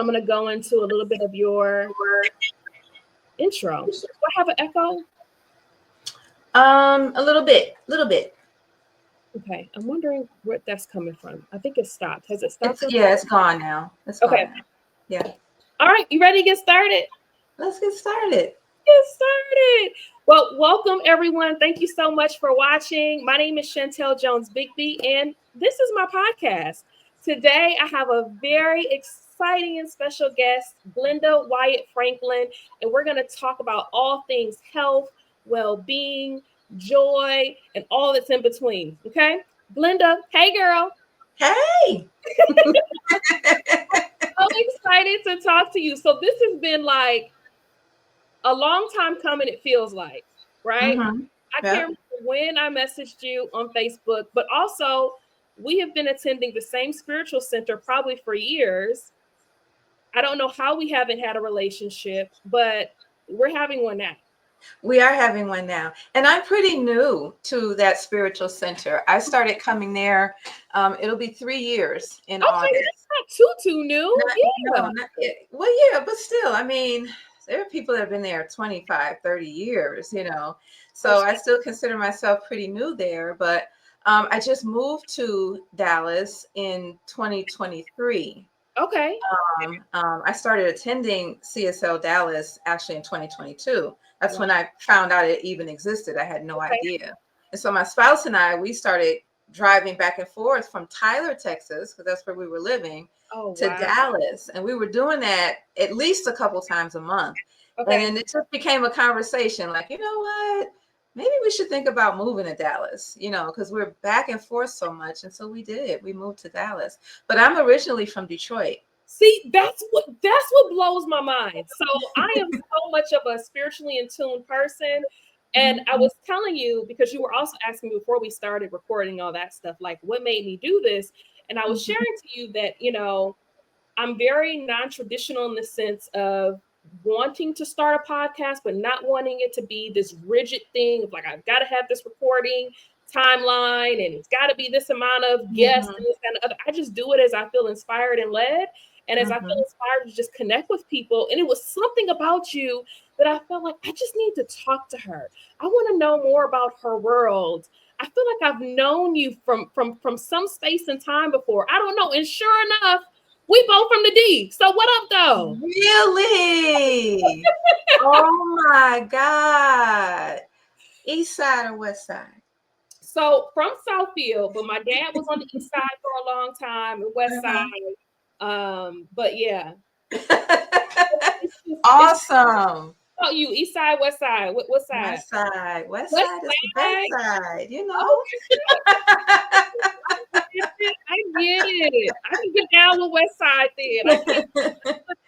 I'm going to go into a little bit of your intro. Do I have an echo? A little bit. Okay, I'm wondering where that's coming from. I think it stopped. Has it stopped? It's gone now. It's okay. Gone now. Yeah. All right, you ready to get started? Let's get started. Well, welcome everyone. Thank you so much for watching. My name is Chantel Jones Bigby, and this is my podcast. Today, I have a very exciting and special guest, Glenda Wyatt-Franklin, and we're going to talk about all things health, well-being, joy, and all that's in between. Okay, Glenda, hey girl. Hey. I'm excited to talk to you. So this has been like a long time coming, it feels like, right? Mm-hmm. I can't remember when I messaged you on Facebook, but also we have been attending the same spiritual center probably for years. I don't know how we haven't had a relationship, but we're having one now. We are having one now. And I'm pretty new to that spiritual center. I started coming there. It'll be 3 years in August. That's not too new. Yeah, but still, I mean, there are people that have been there 25, 30 years, So I still consider myself pretty new there. But I just moved to Dallas in 2023. Okay. I started attending CSL Dallas actually in 2022. That's when I found out it even existed. I had no idea. And so my spouse and I, we started driving back and forth from Tyler, Texas, because that's where we were living, to Dallas. And we were doing that at least a couple times a month. Okay. And then it just became a conversation like, you know what? Maybe we should think about moving to Dallas, because we're back and forth so much. And so we did. We moved to Dallas. But I'm originally from Detroit. See, that's what blows my mind. So I am so much of a spiritually in tune person. And I was telling you, because you were also asking me before we started recording all that stuff, like what made me do this. And I was sharing to you that, I'm very non-traditional in the sense of wanting to start a podcast, but not wanting it to be this rigid thing of like, I've got to have this recording timeline and it's got to be this amount of guests and this kind of other. I just do it as I feel inspired and led. And as I feel inspired to just connect with people. And it was something about you that I felt like I just need to talk to her. I want to know more about her world. I feel like I've known you from some space and time before. I don't know. And sure enough, we both from the D. So what up, though? Really? Oh my God. East side or west side? So from Southfield, but my dad was on the east side for a long time, and west side. But yeah. Awesome. Oh, you east side, west side? What side? West side. West side is the best side, I get it. I can get down the west side then.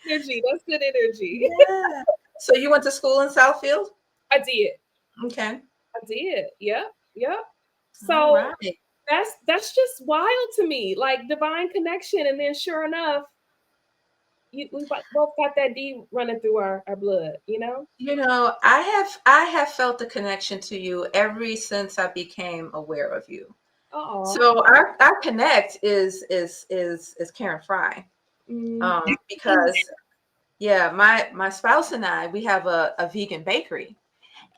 That's good energy. Yeah. So you went to school in Southfield? I did. Okay. I did. Yep. So that's just wild to me, like divine connection. And then sure enough, we both got that D running through our blood, I have felt the connection to you ever since I became aware of you. So our connect is Karen Fry. Because my spouse and I, we have a vegan bakery.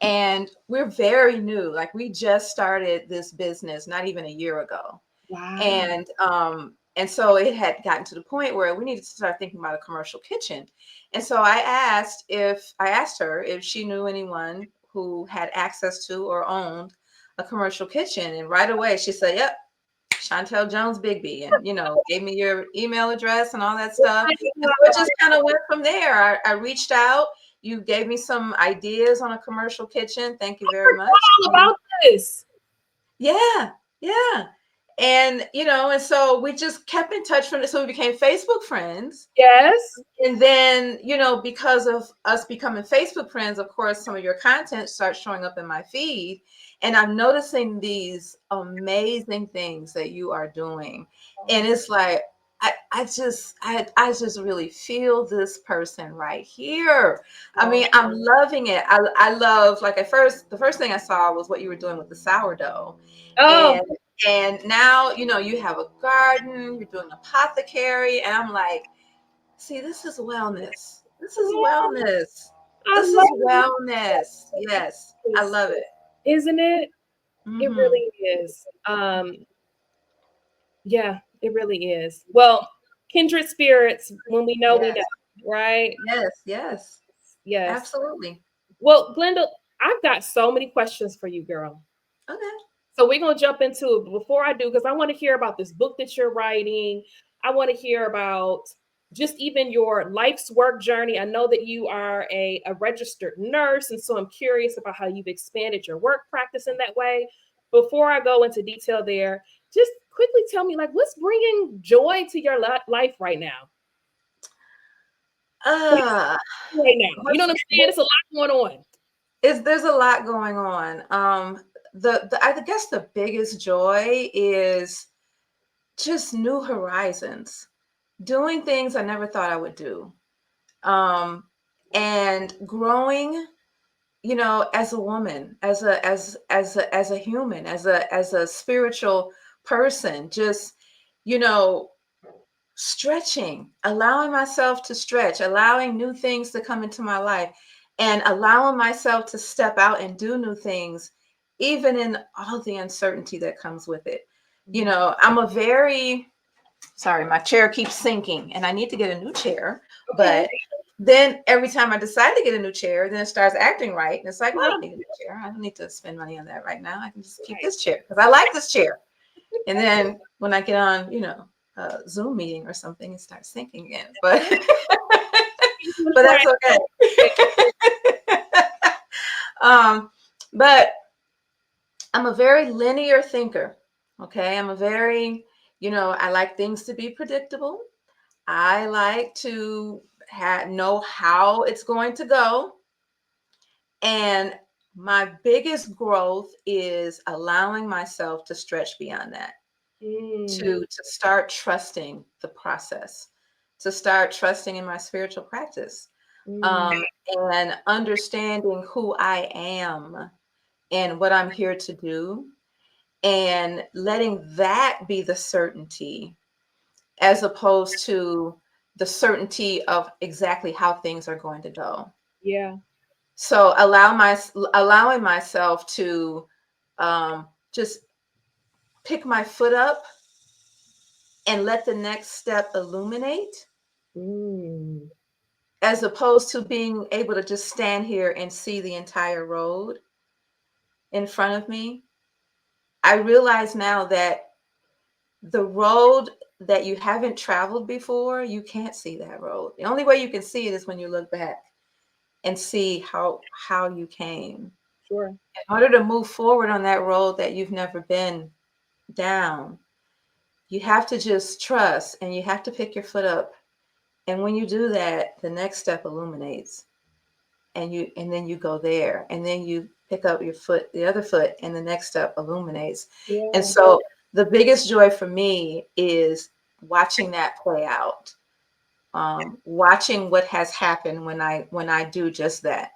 And we're very new. Like we just started this business not even a year ago. Wow. And so it had gotten to the point where we needed to start thinking about a commercial kitchen. And so I asked her if she knew anyone who had access to or owned a commercial kitchen. And right away she said, yep, Chantel Jones Bigby, and gave me your email address and all that stuff. And so it just kind of went from there. I reached out. You gave me some ideas on a commercial kitchen. Thank you very much. All about this. Yeah. And and so we just kept in touch from it. So we became Facebook friends. Yes. And then, because of us becoming Facebook friends, of course, some of your content starts showing up in my feed. And I'm noticing these amazing things that you are doing. And it's like, I just really feel this person right here. I mean, I'm loving it. I love, like the first thing I saw was what you were doing with the sourdough. And now, you have a garden, you're doing apothecary. And I'm like, See, this is wellness. This is wellness. I This love is wellness. Yes, I love it. Isn't it? It Mm-hmm. really is. Yeah, it really is. Well, kindred spirits, when we know, we Yes, know, right? yes, yes. Yes. Absolutely. Well, Glenda, I've got so many questions for you, girl. Okay. So we're gonna jump into it. But before I do, because I want to hear about this book that you're writing. I want to hear about just even your life's work journey. I know that you are a registered nurse, and so I'm curious about how you've expanded your work practice in that way. Before I go into detail there, just quickly tell me, like, what's bringing joy to your life right now? Uh, Right now, you know what's what I'm saying? It's a lot going on. there's a lot going on. I guess the biggest joy is just new horizons, doing things I never thought I would do, and growing. You know, as a woman, as a human, as a spiritual person, just you know, stretching, allowing myself to stretch, allowing new things to come into my life, and allowing myself to step out and do new things, even in all the uncertainty that comes with it. You know, I'm a very sorry, my chair keeps sinking and I need to get a new chair. Okay. But then every time I decide to get a new chair, then it starts acting right. And it's like, well, I don't need a new chair. I don't need to spend money on that right now. I can just keep this chair because I like this chair. And then when I get on, a Zoom meeting or something, it starts sinking again. But but that's okay. But I'm a very linear thinker. Okay. I'm a very, I like things to be predictable. I like to know how it's going to go. And my biggest growth is allowing myself to stretch beyond that, to start trusting the process, to start trusting in my spiritual practice, and understanding who I am and what I'm here to do, and letting that be the certainty as opposed to the certainty of exactly how things are going to go. Yeah. So allowing myself to just pick my foot up and let the next step illuminate, as opposed to being able to just stand here and see the entire road in front of me. I realize now that the road that you haven't traveled before, you can't see that road. The only way you can see it is when you look back and see how you came. Sure. In order to move forward on that road that you've never been down, you have to just trust, and you have to pick your foot up. And when you do that, the next step illuminates, and then you go there, and then you pick up your foot, the other foot, and the next step illuminates. Yeah. And so the biggest joy for me is watching that play out, watching what has happened when I do just that,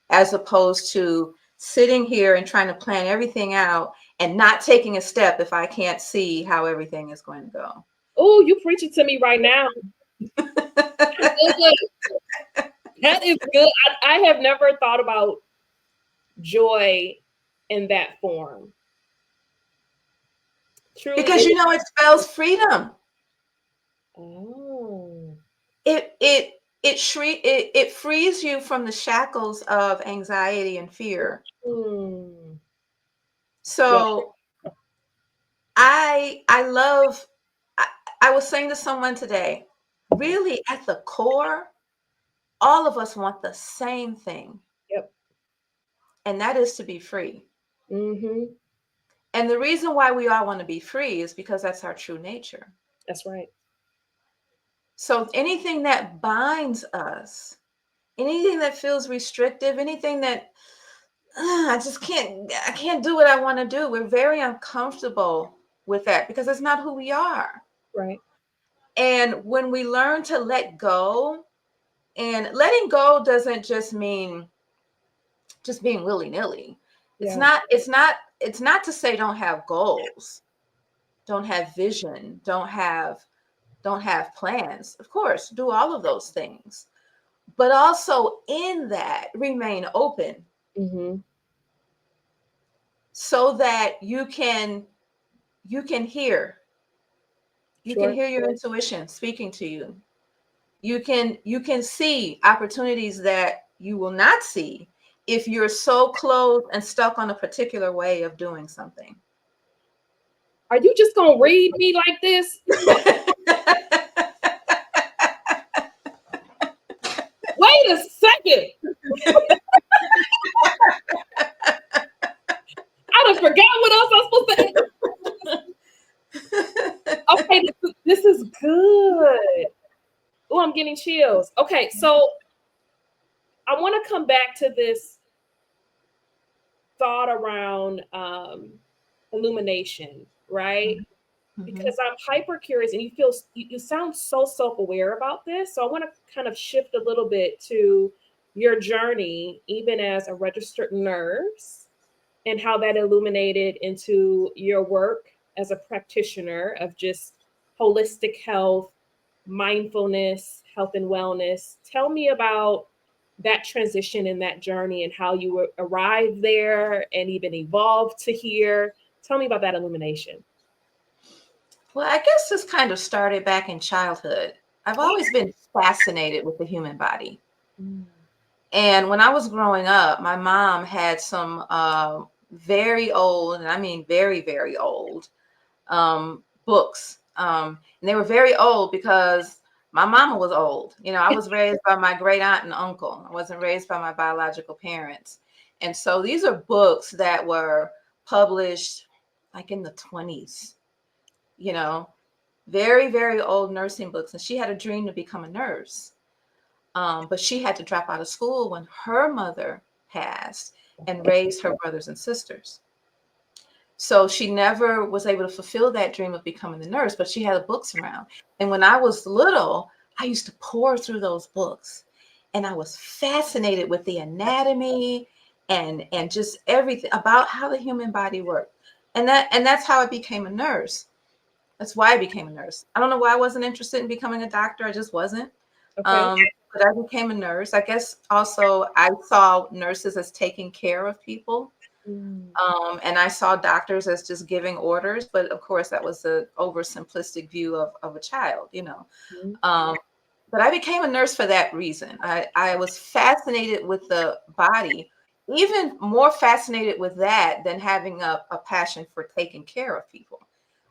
as opposed to sitting here and trying to plan everything out and not taking a step if I can't see how everything is going to go. Oh, you preaching to me right now. That is good. I have never thought about joy in that form. Truly, because it spells freedom. Oh. It frees you from the shackles of anxiety and fear. So yeah. I was saying to someone today, really at the core, all of us want the same thing. Yep. And that is to be free. And the reason why we all want to be free is because that's our true nature. That's right. So anything that binds us, anything that feels restrictive, anything that I can't do what I want to do. We're very uncomfortable with that because it's not who we are. Right. And when we learn to let go, and letting go doesn't just mean just being willy-nilly. Yeah. It's not to say don't have goals, don't have vision, don't have don't have plans. Of course, do all of those things. But also in that, remain open. Mm-hmm. So that you can hear. You can hear your intuition speaking to you. You can see opportunities that you will not see if you're so closed and stuck on a particular way of doing something. Are you just gonna read me like this? Wait a second. I done forgot what else I'm supposed to. Okay, this is good. Oh, I'm getting chills. Okay, so I want to come back to this thought around illumination, right? Mm-hmm. Because I'm hyper curious, and you sound so self-aware about this. So I want to kind of shift a little bit to your journey, even as a registered nurse, and how that illuminated into your work as a practitioner of just holistic health, mindfulness, health and wellness. Tell me about that transition and that journey and how you arrived there and even evolved to here. Tell me about that illumination. Well, I guess this kind of started back in childhood. I've always been fascinated with the human body. Mm. And when I was growing up, my mom had some very old, and I mean very, very old books. And they were very old because my mama was old. You know, I was raised by my great aunt and uncle. I wasn't raised by my biological parents. And so these are books that were published like in the 20s, you know, very, very old nursing books. And she had a dream to become a nurse. But she had to drop out of school when her mother passed and raised her brothers and sisters. So she never was able to fulfill that dream of becoming a nurse, but she had the books around. And when I was little, I used to pour through those books. And I was fascinated with the anatomy and just everything about how the human body worked. And that's how I became a nurse. That's why I became a nurse. I don't know why I wasn't interested in becoming a doctor. I just wasn't. Okay. But I became a nurse. I guess also I saw nurses as taking care of people. And I saw doctors as just giving orders. But of course, that was the oversimplistic view of a child, you know. But I became a nurse for that reason. I was fascinated with the body, even more fascinated with that than having a passion for taking care of people.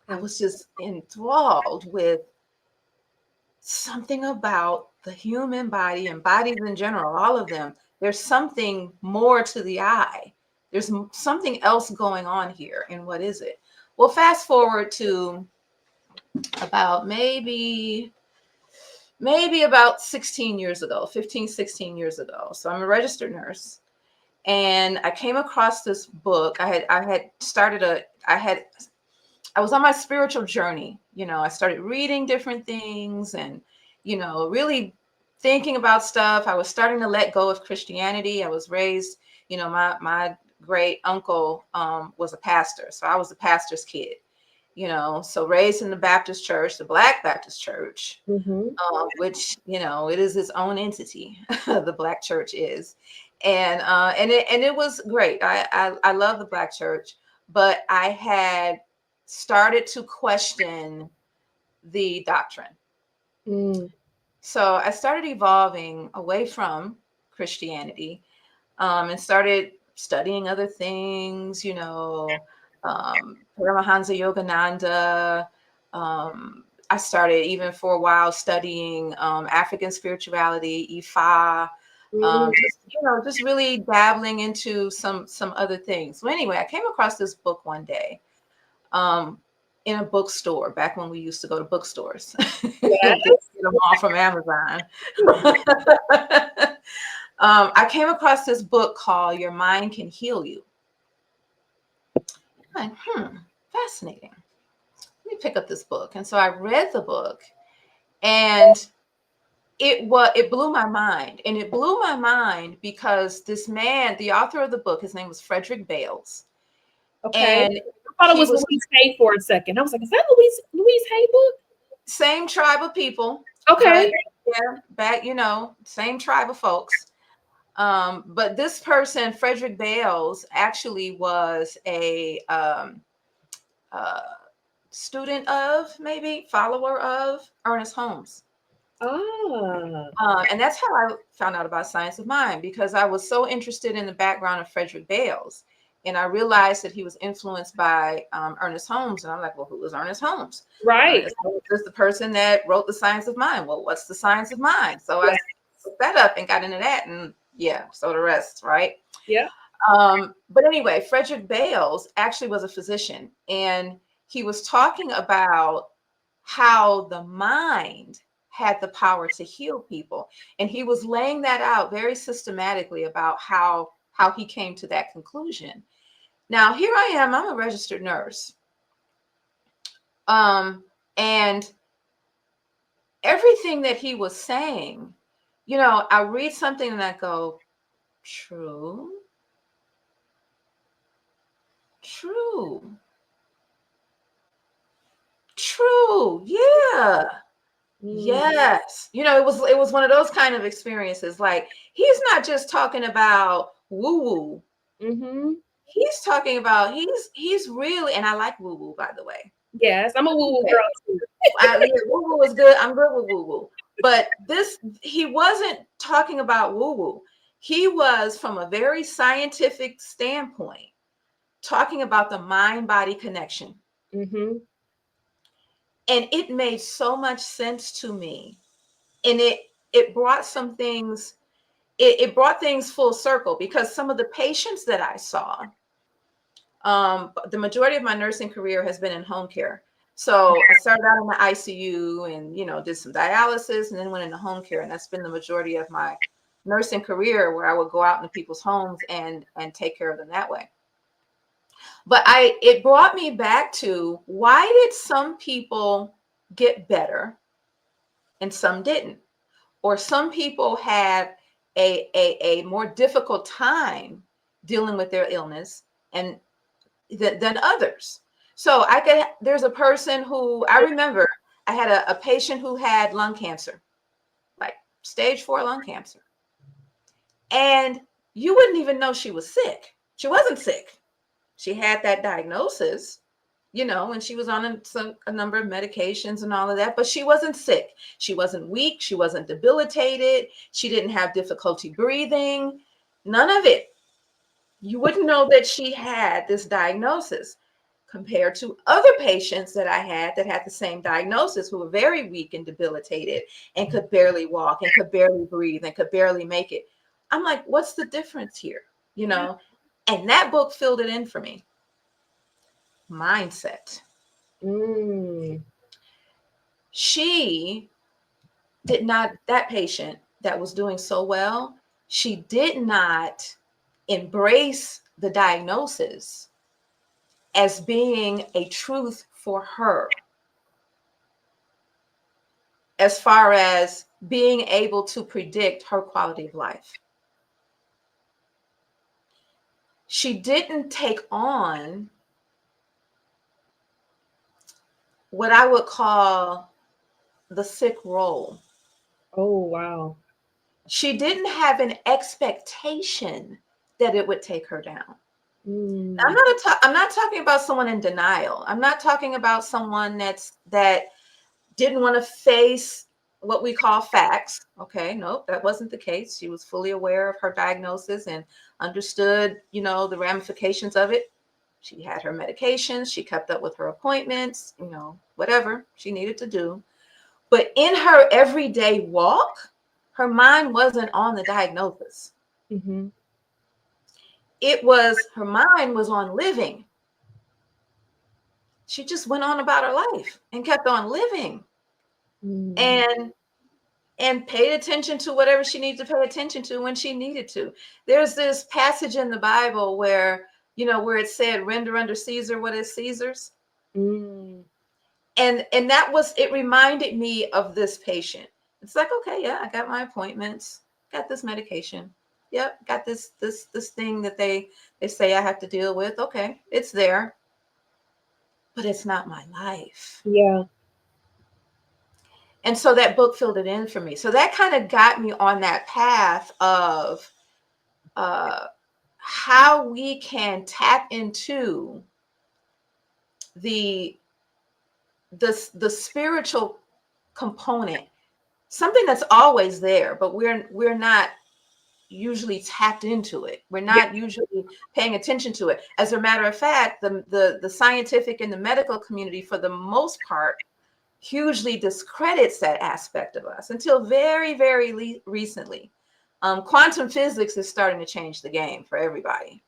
I was just enthralled with something about the human body and bodies in general, all of them. There's something more to the eye. There's something else going on here. And what is it? Well, fast forward to about maybe about 16 years ago, 15, 16 years ago. So I'm a registered nurse. And I came across this book. I was on my spiritual journey. You know, I started reading different things and, you know, really thinking about stuff. I was starting to let go of Christianity. I was raised, you know, my great uncle was a pastor. So I was a pastor's kid, you know, so raised in the Baptist church, the Black Baptist church, which, you know, it is its own entity. The Black church is. And it was great. I love the Black church, but I had started to question the doctrine. So I started evolving away from Christianity and started studying other things, you know, Paramahansa Yogananda. I started even for a while studying African spirituality, Ifa, just really dabbling into some other things. So anyway, I came across this book one day in a bookstore back when we used to go to bookstores. Yes. Get them all from Amazon. I came across this book called Your Mind Can Heal You. I'm like, fascinating. Let me pick up this book. And so I read the book and it blew my mind. And it blew my mind because this man, the author of the book, his name was Frederick Bales. Okay. And I thought it was Louise Hay for a second. I was like, is that Louise Hay book? same tribe of people. Okay. Back, same tribe of folks. But this person, Frederick Bales, actually was a student of, maybe follower of Ernest Holmes. And that's how I found out about Science of Mind, because I was so interested in the background of Frederick Bales. And I realized that he was influenced by Ernest Holmes. And I'm like, well, who was Ernest Holmes? Right. Ernest Holmes is the person that wrote The Science of Mind. Well, what's the Science of Mind? So I looked that up and got into that. And so the rest, right? Yeah. But anyway, Frederick Bales actually was a physician. And he was talking about how the mind had the power to heal people. And he was laying that out very systematically about how he came to that conclusion. Now, here I am, I'm a registered nurse. And everything that he was saying, I read something and I go, true. Yeah. Yes. It was one of those kind of experiences. Like, he's not just talking about woo-woo. He's talking about, he's really, and I like woo-woo, by the way. Yes, I'm a woo-woo girl too. Woo-woo is good. I'm good with woo-woo. But he wasn't talking about woo-woo. He was, from a very scientific standpoint, talking about the mind-body connection. And it made so much sense to me. And it brought some things, it brought things full circle, because some of the patients that I saw, the majority of my nursing career has been in home care. So I started out in the ICU and, did some dialysis and then went into home care. And that's been the majority of my nursing career, where I would go out into people's homes and take care of them that way. But it brought me back to, why did some people get better and some didn't? Or some people had a more difficult time dealing with their illness and than others. So there's a person who, I remember I had a patient who had lung cancer, like stage 4 lung cancer. And you wouldn't even know she was sick. She wasn't sick. She had that diagnosis, and she was on a number of medications and all of that, but she wasn't sick. She wasn't weak. She wasn't debilitated. She didn't have difficulty breathing. None of it. You wouldn't know that she had this diagnosis, compared to other patients that I had that had the same diagnosis, who were very weak and debilitated and could barely walk and could barely breathe and could barely make it. I'm like, what's the difference here? And that book filled it in for me. Mindset. She did not, that patient that was doing so well, she did not embrace the diagnosis as being a truth for her, as far as being able to predict her quality of life. She didn't take on what I would call the sick role. Oh, wow. She didn't have an expectation that it would take her down. I'm not talking about someone in denial. I'm not talking about someone that didn't want to face what we call facts. Okay, nope, that wasn't the case. She was fully aware of her diagnosis and understood, the ramifications of it. She had her medications. She kept up with her appointments, whatever she needed to do. But in her everyday walk, her mind wasn't on the diagnosis. It was, her mind was on living. She just went on about her life and kept on living. And paid attention to whatever she needed to pay attention to when she needed to. There's this passage in the Bible where it said, render unto Caesar what is Caesar's. And that was, it reminded me of this patient. It's like, okay, yeah, I got my appointments, got this medication. Yep, got this thing that they say I have to deal with. Okay, it's there. But it's not my life. Yeah. And so that book filled it in for me. So that kind of got me on that path of how we can tap into the spiritual component, something that's always there, but we're not usually tapped into it. We're not usually paying attention to it. As a matter of fact, the scientific and the medical community, for the most part, hugely discredits that aspect of us until very, very recently. Quantum physics is starting to change the game for everybody,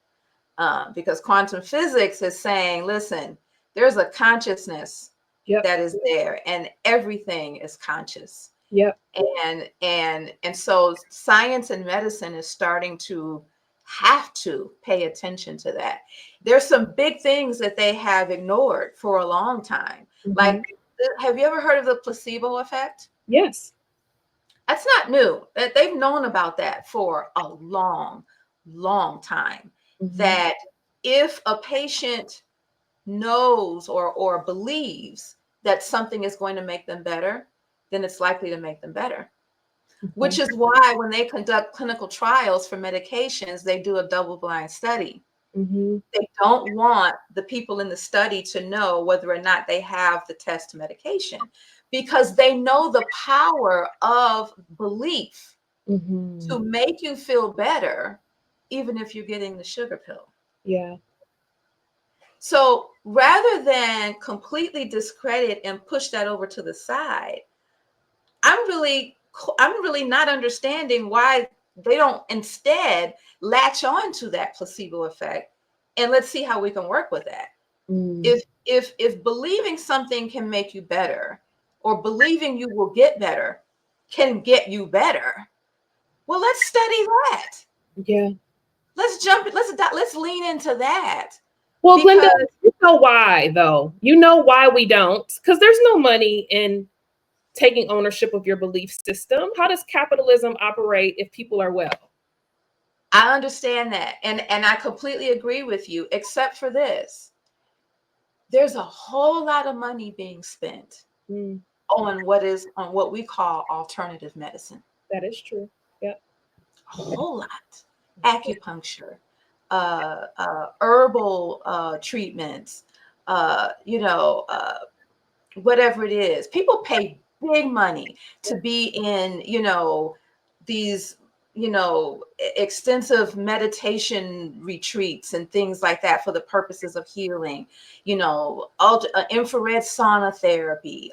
because quantum physics is saying, listen, there's a consciousness that is there, and everything is conscious. And so science and medicine is starting to have to pay attention to that. There's some big things that they have ignored for a long time. Like, have you ever heard of the placebo effect? Yes. That's not new. They've known about that for a long, long time. That if a patient knows or believes that something is going to make them better, then it's likely to make them better. Which is why when they conduct clinical trials for medications, they do a double-blind study. They don't want the people in the study to know whether or not they have the test medication, because they know the power of belief to make you feel better, even if you're getting the sugar pill. Yeah. So rather than completely discredit and push that over to the side, I'm really not understanding why they don't instead latch on to that placebo effect, and let's see how we can work with that. If believing something can make you better, or believing you will get better can get you better, well, let's study that. Yeah. Let's lean into that. Well, Glenda, you know why, though? You know why we don't? Because there's no money in taking ownership of your belief system. How does capitalism operate if people are well? I understand that. And I completely agree with you, except for this. There's a whole lot of money being spent on what we call alternative medicine. That is true. Yeah. A whole lot. Acupuncture, herbal treatments, whatever it is. People pay big money to be in, these, extensive meditation retreats and things like that for the purposes of healing, infrared sauna therapy,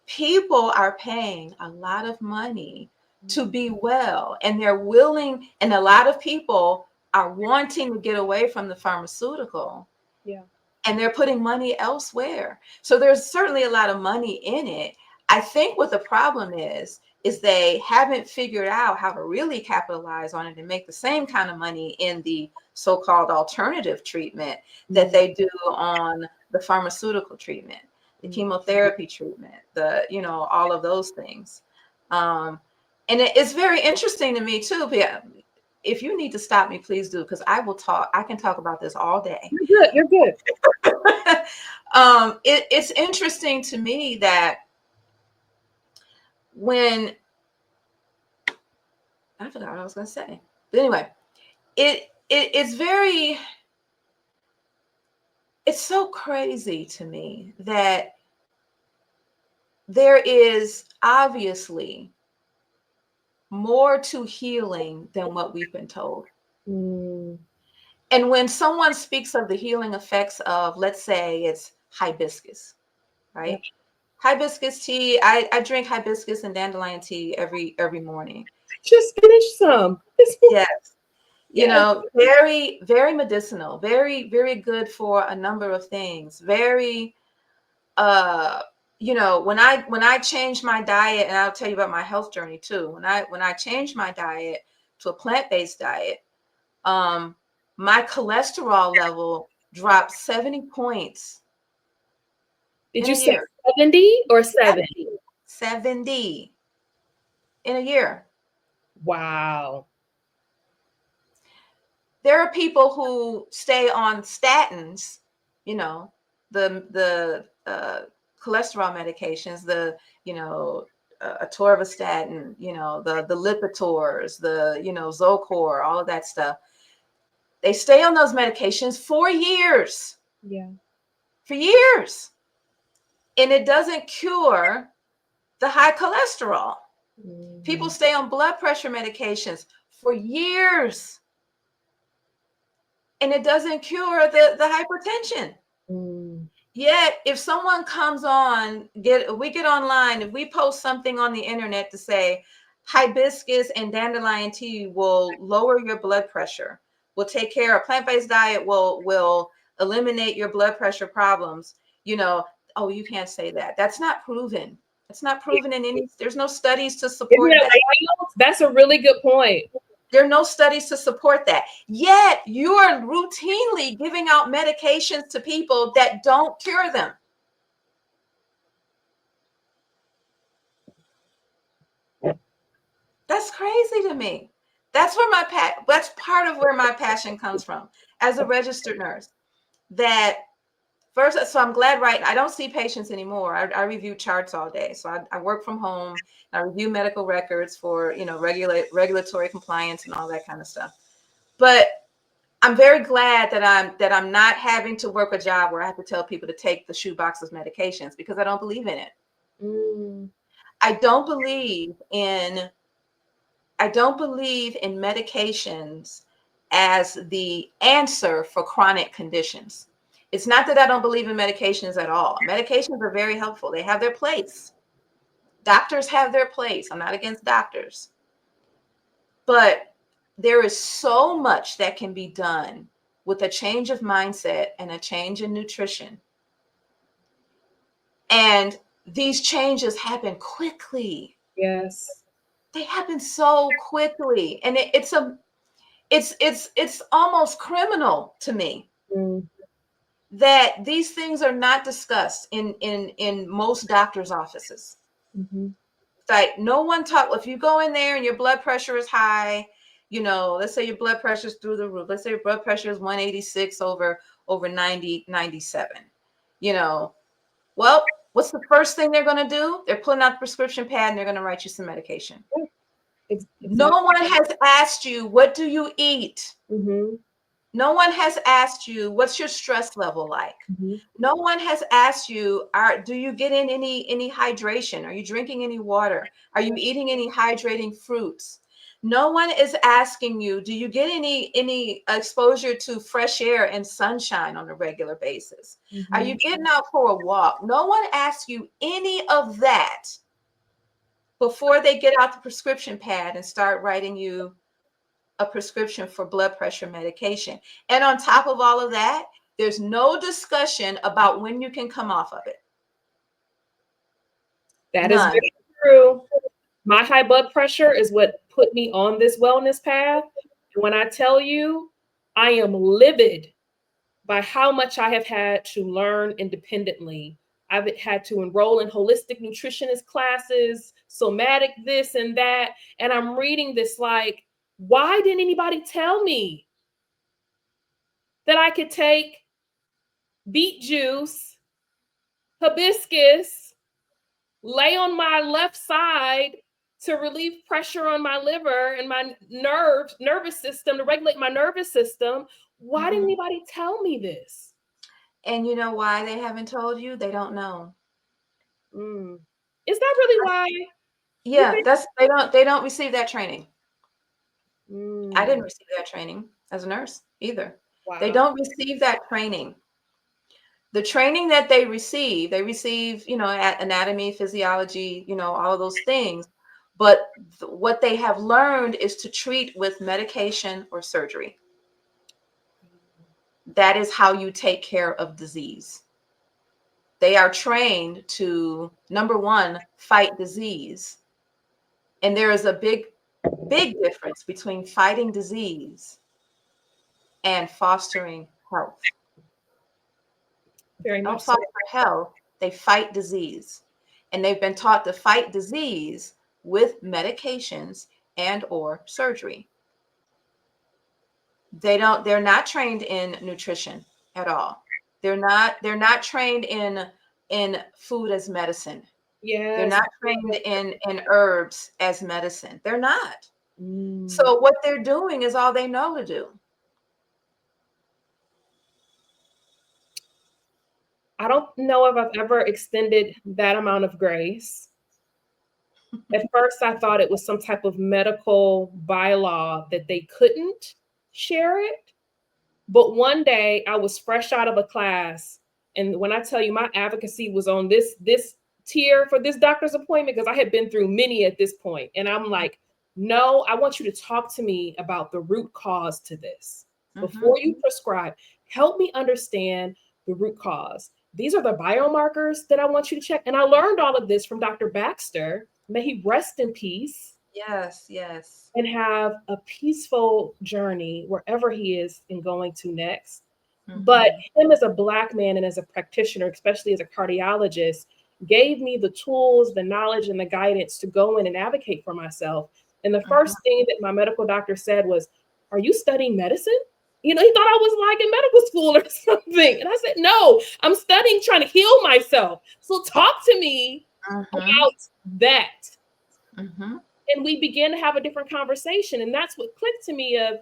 people are paying a lot of money to be well, and they're willing, and a lot of people are wanting to get away from the pharmaceutical. Yeah. And they're putting money elsewhere. So there's certainly a lot of money in it. I think what the problem is they haven't figured out how to really capitalize on it and make the same kind of money in the so-called alternative treatment that they do on the pharmaceutical treatment, the chemotherapy treatment, all of those things. And it's very interesting to me too. If you need to stop me, please do, because I can talk about this all day. You're good. It's interesting to me that when I forgot what I was going to say, but anyway, it's so crazy to me that there is obviously more to healing than what we've been told. And when someone speaks of the healing effects of, let's say it's hibiscus, right? Yep. Hibiscus tea. I drink hibiscus and dandelion tea every morning. Just finish some. Yes. Very, very medicinal, very, very good for a number of things. Very, when I changed my diet, and I'll tell you about my health journey too. When I changed my diet to a plant-based diet, my cholesterol level dropped 70 points. Did you say 70 or 70? 70 in a year. Wow. There are people who stay on statins, the cholesterol medications, the atorvastatin, the Lipitors, the, Zocor, all of that stuff. They stay on those medications for years. Yeah. For years. And it doesn't cure the high cholesterol. Mm-hmm. People stay on blood pressure medications for years. And it doesn't cure the hypertension. Mm. Yet, if someone comes on, we get online, if we post something on the internet to say, hibiscus and dandelion tea will lower your blood pressure, will take care of plant-based diet, will eliminate your blood pressure problems, oh, you can't say that. That's not proven. It's not proven in any, there's no studies to support that. That's a really good point. There are no studies to support that. Yet you are routinely giving out medications to people that don't cure them. That's crazy to me. That's part of where my passion comes from as a registered nurse. So I'm glad, right? I don't see patients anymore. I review charts all day. So I work from home. I review medical records for, regulatory compliance and all that kind of stuff. But I'm very glad that I'm not having to work a job where I have to tell people to take the shoebox of medications, because I don't believe in it. Mm. I don't believe in medications as the answer for chronic conditions. It's not that I don't believe in medications at all. Medications are very helpful. They have their place. Doctors have their place. I'm not against doctors. But there is so much that can be done with a change of mindset and a change in nutrition. And these changes happen quickly. Yes. They happen so quickly. And it's almost criminal to me. Mm. That these things are not discussed in most doctors' offices. Mm-hmm. Like, no one if you go in there and your blood pressure is high, let's say your blood pressure is through the roof. Let's say your blood pressure is 186 over 90, 97. Well, what's the first thing they're going to do? They're pulling out the prescription pad and they're going to write you some medication. Exactly. No one has asked you, what do you eat? Mm-hmm. No one has asked you, what's your stress level like? Mm-hmm. No one has asked you, do you get in any hydration? Are you drinking any water? Are you eating any hydrating fruits? No one is asking you, do you get any exposure to fresh air and sunshine on a regular basis? Mm-hmm. Are you getting out for a walk? No one asks you any of that before they get out the prescription pad and start writing you a prescription for blood pressure medication. And on top of all of that, there's no discussion about when you can come off of it. That None. Is very true. My high blood pressure is what put me on this wellness path. And when I tell you, I am livid by how much I have had to learn independently. I've had to enroll in holistic nutritionist classes, somatic this and that. And I'm reading this like, why didn't anybody tell me that I could take beet juice, hibiscus, lay on my left side to relieve pressure on my liver and my nervous system, to regulate my nervous system? Why mm-hmm. didn't anybody tell me this? And you know why they haven't told you? They don't know. Mm. Is that really why? Yeah, they don't receive that training. I didn't receive that training as a nurse either. Wow. They don't receive that training. The training that they receive, anatomy, physiology, all of those things. But what they have learned is to treat with medication or surgery. That is how you take care of disease. They are trained to, number one, fight disease. And there is a big difference between fighting disease and fostering health. Very much. They don't foster health, they fight disease. And they've been taught to fight disease with medications and or surgery. They're not trained in nutrition at all. They're not trained in food as medicine. Yeah. They're not trained in herbs as medicine. They're not. So what they're doing is all they know to do. I don't know if I've ever extended that amount of grace. At first, I thought it was some type of medical bylaw that they couldn't share it. But one day I was fresh out of a class. And when I tell you my advocacy was on this tier for this doctor's appointment, because I had been through many at this point. And I'm like, no, I want you to talk to me about the root cause to this. Before you prescribe, help me understand the root cause. These are the biomarkers that I want you to check. And I learned all of this from Dr. Baxter. May he rest in peace. Yes, yes. And have a peaceful journey wherever he is and going to next. But him as a Black man and as a practitioner, especially as a cardiologist, gave me the tools, the knowledge, and the guidance to go in and advocate for myself. And the first thing that my medical doctor said was, "Are you studying medicine?" You know, he thought I was like in medical school or something. And I said, "No, I'm studying trying to heal myself. So talk to me about that." And we began to have a different conversation. And that's what clicked to me of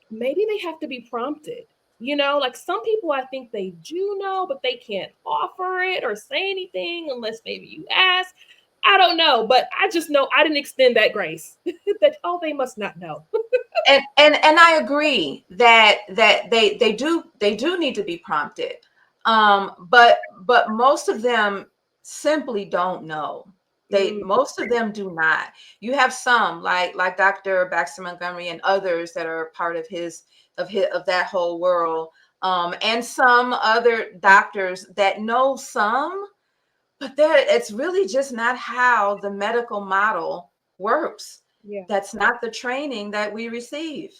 maybe they have to be prompted. You know, like some people, I think they do know, but they can't offer it or say anything unless maybe you ask. I don't know, but I just know I didn't extend that grace. That, oh, they must not know. and I agree that they do need to be prompted. But most of them simply don't know. Most of them do not. You have some like Dr. Baxter Montgomery and others that are part of that whole world, and some other doctors that know some, but it's really just not how the medical model works. Yeah. That's not the training that we receive.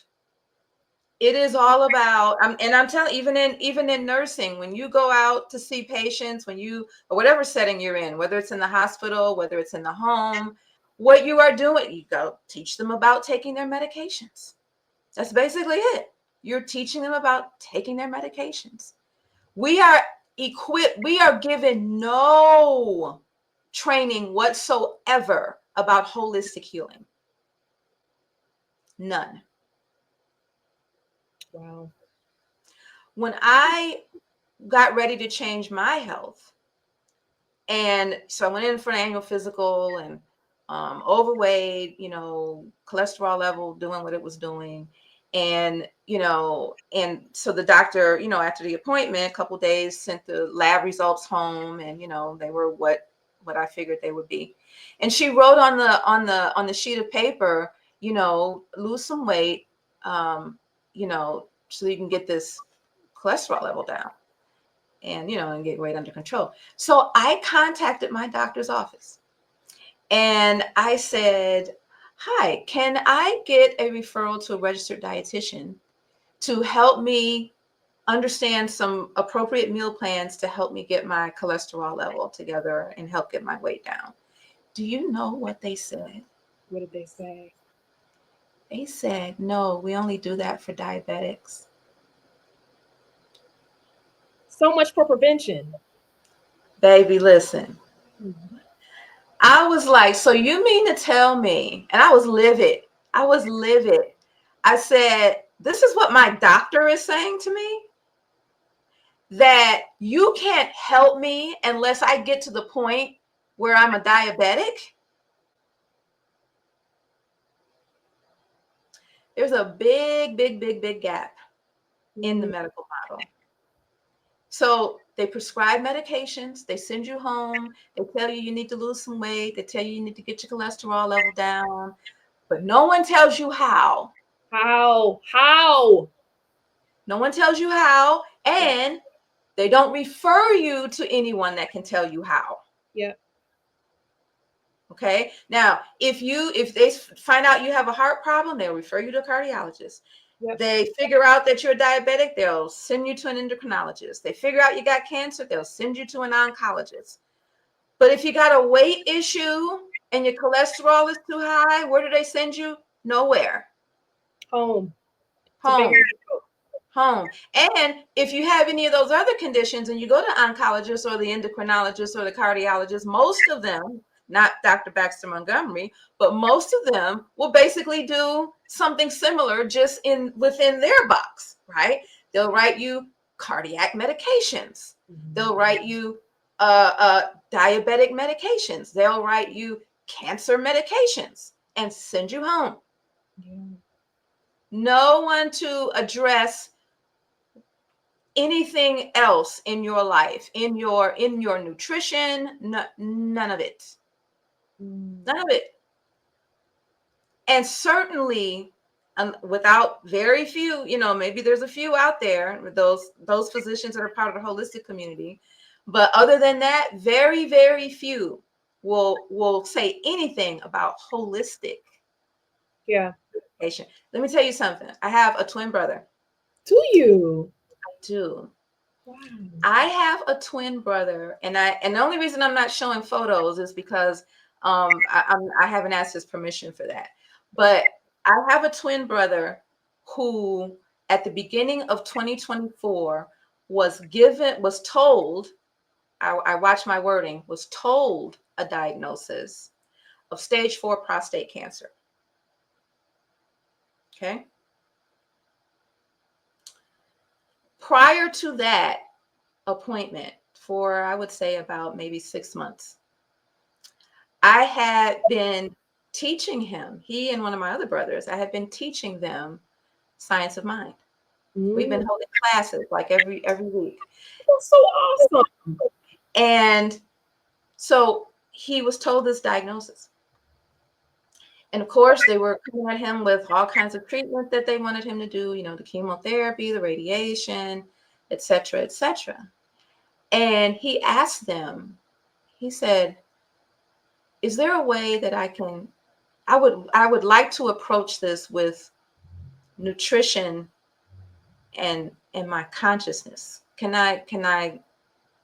It is all about, and I'm telling, even in nursing, when you go out to see patients, or whatever setting you're in, whether it's in the hospital, whether it's in the home, what you are doing, you go teach them about taking their medications. That's basically it. You're teaching them about taking their medications. We are equipped, we are given no training whatsoever about holistic healing. None. Wow. When I got ready to change my health, and so I went in for an annual physical, and overweight, cholesterol level doing what it was doing. And, and so the doctor, after the appointment, a couple of days, sent the lab results home, and, they were what I figured they would be. And she wrote on the sheet of paper, lose some weight, so you can get this cholesterol level down and, and get weight under control. So I contacted my doctor's office and I said, "Hi, can I get a referral to a registered dietitian to help me understand some appropriate meal plans to help me get my cholesterol level together and help get my weight down?" Do you know what they said? What did they say? They said, "No, we only do that for diabetics." So much for prevention. Baby, listen. I was like, "So you mean to tell me?" And I was livid. I said, "This is what my doctor is saying to me? That you can't help me unless I get to the point where I'm a diabetic?" There's a big gap in the medical model. So they prescribe medications, they send you home, they tell you need to lose some weight, they tell you need to get your cholesterol level down, but no one tells you how. How? No one tells you how, and they don't refer you to anyone that can tell you how. Yeah. Okay. Now, if they find out you have a heart problem, they'll refer you to a cardiologist. Yep. They figure out that you're diabetic, they'll send you to an endocrinologist. They figure out you got cancer, they'll send you to an oncologist. But if you got a weight issue and your cholesterol is too high, where do they send you? Nowhere. Home. home. And if you have any of those other conditions and you go to oncologists or the endocrinologist or the cardiologist, most of them, not Dr. Baxter Montgomery, but most of them will basically do something similar just within their box, right? They'll write you cardiac medications. They'll write you diabetic medications. They'll write you cancer medications and send you home. Yeah. No one to address anything else in your life, in your nutrition, none of it. None of it. And certainly without very few, maybe there's a few out there with those physicians that are part of the holistic community. But other than that, very, very few will say anything about holistic. Yeah. Patient. Let me tell you something. I have a twin brother. Do you? I do. Wow. I have a twin brother, and the only reason I'm not showing photos is because I haven't asked his permission for that. But I have a twin brother who, at the beginning of 2024, was told, I watch my wording, was told a diagnosis of stage 4 prostate cancer. Okay. Prior to that appointment, for I would say about maybe 6 months, I had been teaching him, he and one of my other brothers, I had been teaching them science of mind. We've been holding classes like every week. That's so awesome. And so he was told this diagnosis. And of course, they were coming at him with all kinds of treatment that they wanted him to do, the chemotherapy, the radiation, et cetera, et cetera. And he asked them, he said, is there a way that I would like to approach this with nutrition and my consciousness. Can I,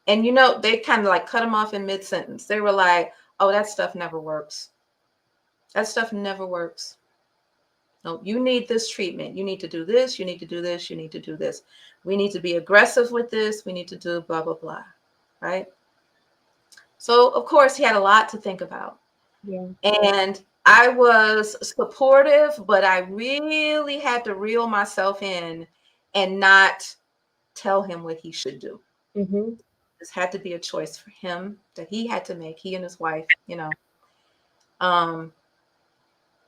and they kind of like cut him off in mid-sentence. They were like, oh, that stuff never works. That stuff never works. No, you need this treatment. You need to do this. You need to do this. You need to do this. We need to be aggressive with this. We need to do blah, blah, blah. Right? So, of course, he had a lot to think about. Yeah. And I was supportive, but I really had to reel myself in and not tell him what he should do. Mm-hmm. This had to be a choice for him that he had to make, he and his wife,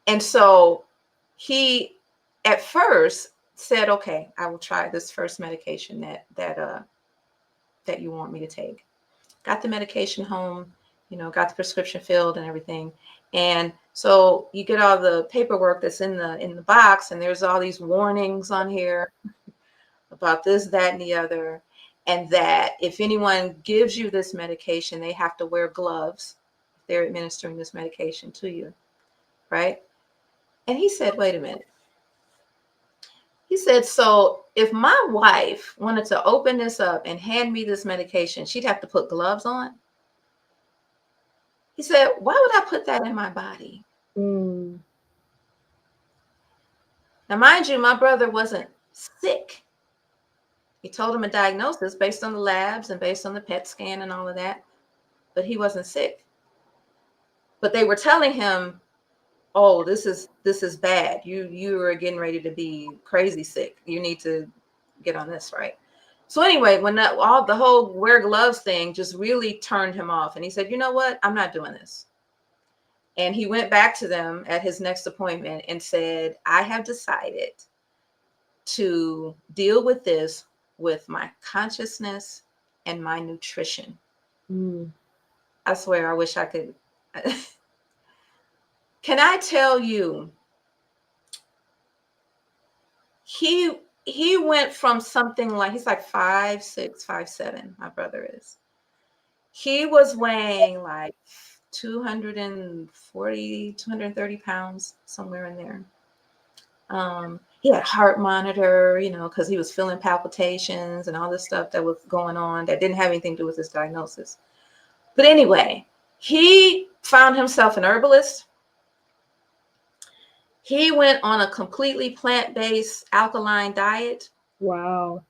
And so he, at first, said, okay, I will try this first medication that you want me to take. Got the medication home, got the prescription filled and everything. And so you get all the paperwork that's in the box, and there's all these warnings on here about this, that, and the other. And that if anyone gives you this medication, they have to wear gloves if they're administering this medication to you, right? And he said, wait a minute. He said, so if my wife wanted to open this up and hand me this medication, she'd have to put gloves on? He said, why would I put that in my body? Mm. Now, mind you, my brother wasn't sick. He told him a diagnosis based on the labs and based on the PET scan and all of that, but he wasn't sick. But they were telling him, oh, this is bad. You are getting ready to be crazy sick. You need to get on this, right? So anyway, when the whole wear gloves thing just really turned him off, and he said, you know what? I'm not doing this. And he went back to them at his next appointment and said, I have decided to deal with this with my consciousness and my nutrition. Mm. I swear, I wish I could. Can I tell you, he went from something like, he's like 5'6", 5'7", my brother is. He was weighing like 240, 230 pounds, somewhere in there. He had a heart monitor, because he was feeling palpitations and all this stuff that was going on that didn't have anything to do with his diagnosis. But anyway, he found himself an herbalist. He went on a completely plant-based alkaline diet. Wow.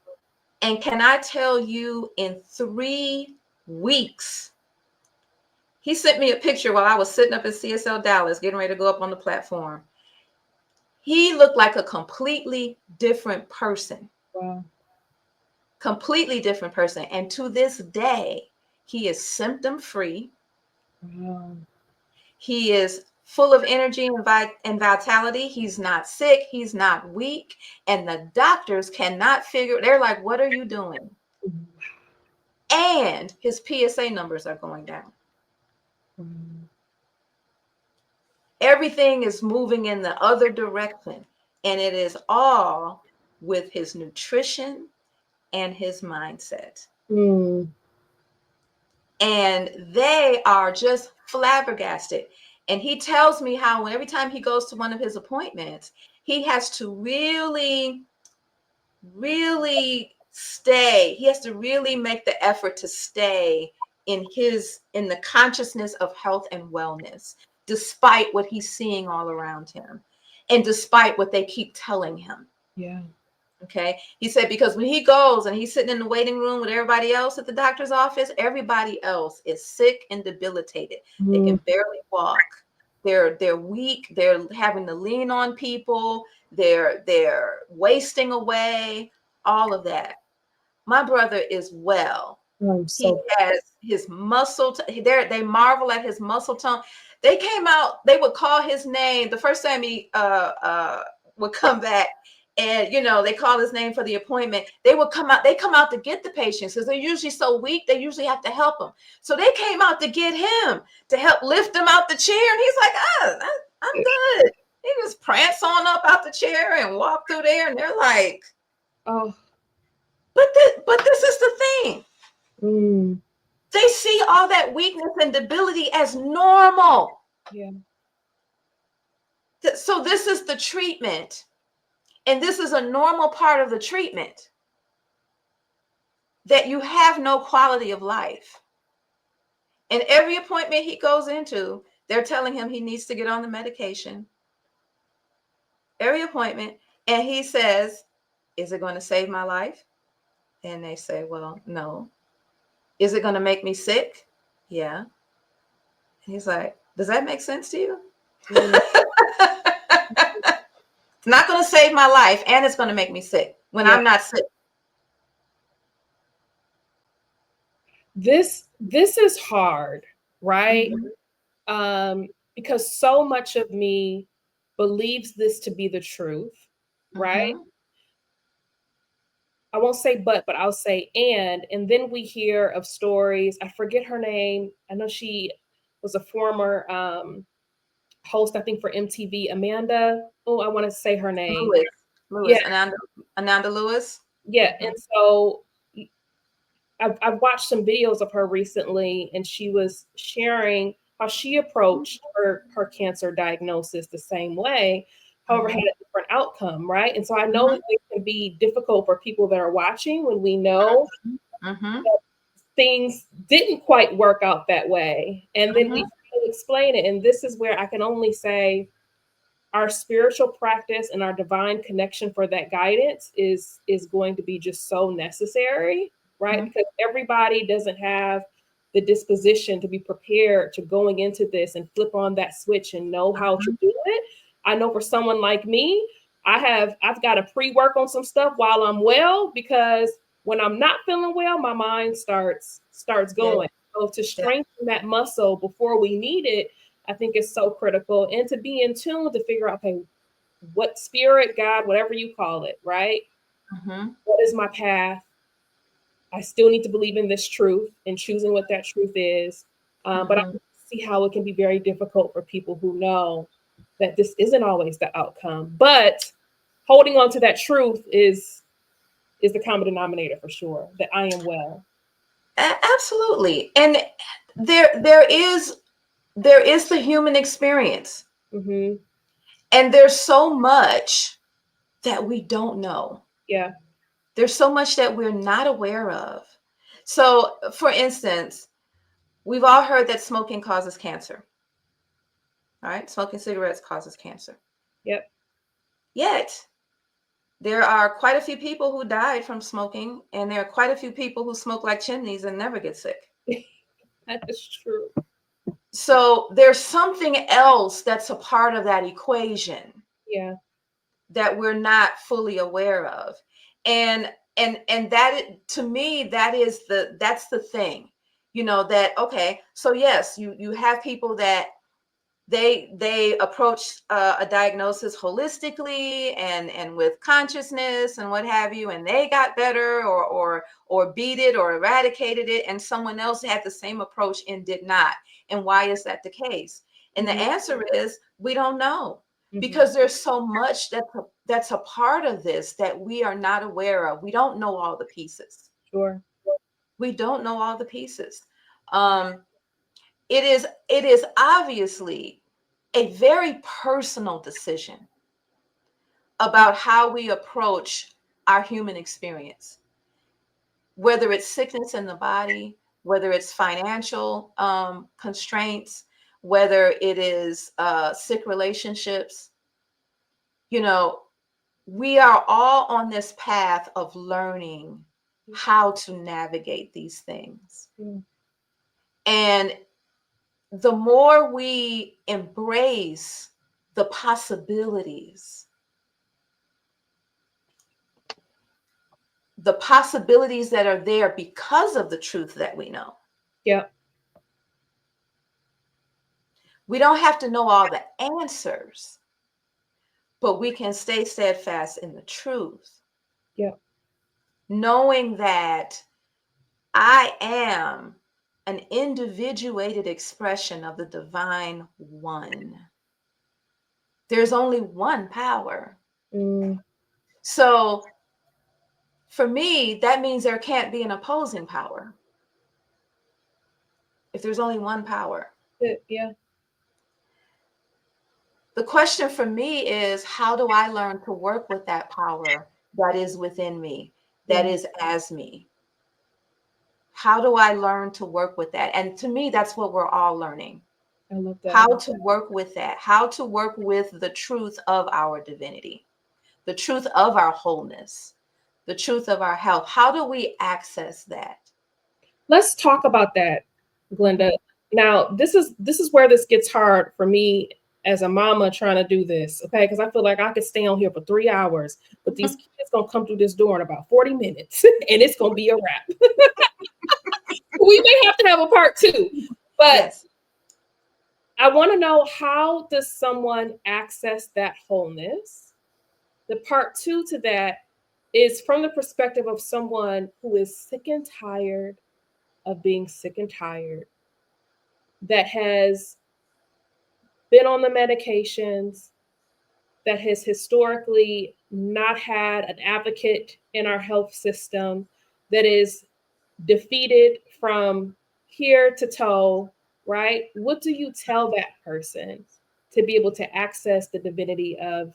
And can I tell you, in 3 weeks, he sent me a picture while I was sitting up in CSL Dallas, getting ready to go up on the platform. He looked like a completely different person. Wow. Completely different person. And to this day, he is symptom free. Wow. He is full of energy and vitality. He's not sick. He's not weak. And the doctors cannot figure, they're like, what are you doing? And his PSA numbers are going down. Everything is moving in the other direction. And it is all with his nutrition and his mindset. And they are just flabbergasted. And he tells me how every time he goes to one of his appointments, he has to really stay. He has to really make the effort to stay in the consciousness of health and wellness, despite what he's seeing all around him and despite what they keep telling him. Yeah. Okay. He said, because when he goes and he's sitting in the waiting room with everybody else at the doctor's office, everybody else is sick and debilitated. They can barely walk. They're weak. They're having to lean on people. They're wasting away, all of that. My brother is well. He has his muscle. They marvel at his muscle tone. They came out. They would call his name the first time he would come back, and they call his name for the appointment. They would come out. They come out to get the patients because they're usually so weak. They usually have to help them. So they came out to get him to help lift him out the chair, and he's like, I'm good. He just prance on up out the chair and walk through there, and they're like, oh. But this is the thing. They see all that weakness and debility as normal. Yeah. So this is the treatment. And this is a normal part of the treatment. That you have no quality of life. And every appointment he goes into, they're telling him he needs to get on the medication. Every appointment. And he says, is it going to save my life? And they say, well, no. Is it going to make me sick? Yeah. And he's like, does that make sense to you? It's not going to save my life, and it's going to make me sick when I'm not sick. This is hard, right? Because so much of me believes this to be the truth, right? I won't say but I'll say and then we hear of stories. I forget her name. I know she was a former host, I think, for MTV. Amanda. Oh, I want to say her name. Lewis. Yeah. Ananda Lewis. Yeah. And so I've watched some videos of her recently, and she was sharing how she approached her cancer diagnosis the same way, however, had a different outcome, right? And so I know that it can be difficult for people that are watching when we know that things didn't quite work out that way. And then we explain it. And this is where I can only say our spiritual practice and our divine connection for that guidance is going to be just so necessary, right? Because everybody doesn't have the disposition to be prepared to going into this and flip on that switch and know how to do it. I know for someone like me, I've got to pre-work on some stuff while I'm well, because when I'm not feeling well, my mind starts going. So to strengthen that muscle before we need it, I think is so critical. And to be in tune to figure out, okay, what spirit, God, whatever you call it, right? What is my path? I still need to believe in this truth and choosing what that truth is. But I see how it can be very difficult for people who know that this isn't always the outcome. But holding on to that truth is the common denominator for sure, that I am well. Absolutely. And there is the human experience. And there's so much that we don't know. Yeah. There's so much that we're not aware of. So, for instance, we've all heard that smoking causes cancer. All right. Smoking cigarettes causes cancer. Yep. Yet, There are quite a few people who died from smoking, and there are quite a few people who smoke like chimneys and never get sick. That is true. So there's something else that's a part of that equation. Yeah. That we're not fully aware of. And that, to me, that's the thing, that, okay, so yes, you have people that they approach a diagnosis holistically and with consciousness and what have you, and they got better or beat it or eradicated it, and someone else had the same approach and did not. And why is that the case? And the answer is, we don't know, because there's so much that's a part of this that we are not aware of. We don't know all the pieces. Sure. We don't know all the pieces. It is obviously a very personal decision about how we approach our human experience, whether it's sickness in the body, whether it's financial constraints, whether it is sick relationships. We are all on this path of learning how to navigate these things. And the more we embrace the possibilities that are there because of the truth that we know. Yep. We don't have to know all the answers, but we can stay steadfast in the truth. Yep. Knowing that I am an individuated expression of the divine one. There's only one power. So for me, that means there can't be an opposing power if there's only one power. Yeah. The question for me is, how do I learn to work with that power that is within me, that is as me? How do I learn to work with that? And to me, that's what we're all learning. I love that. How to work with that, how to work with the truth of our divinity, the truth of our wholeness, the truth of our health. How do we access that? Let's talk about that, Glenda. Now, this is where this gets hard for me as a mama trying to do this, okay? Because I feel like I could stay on here for 3 hours, but these kids gonna come through this door in about 40 minutes, and it's gonna be a wrap. We may have to have a part 2, but yes. I want to know, how does someone access that wholeness? The part 2 to that is from the perspective of someone who is sick and tired of being sick and tired, that has been on the medications, that has historically not had an advocate in our health system, that is defeated from here to toe, right? What do you tell that person to be able to access the divinity of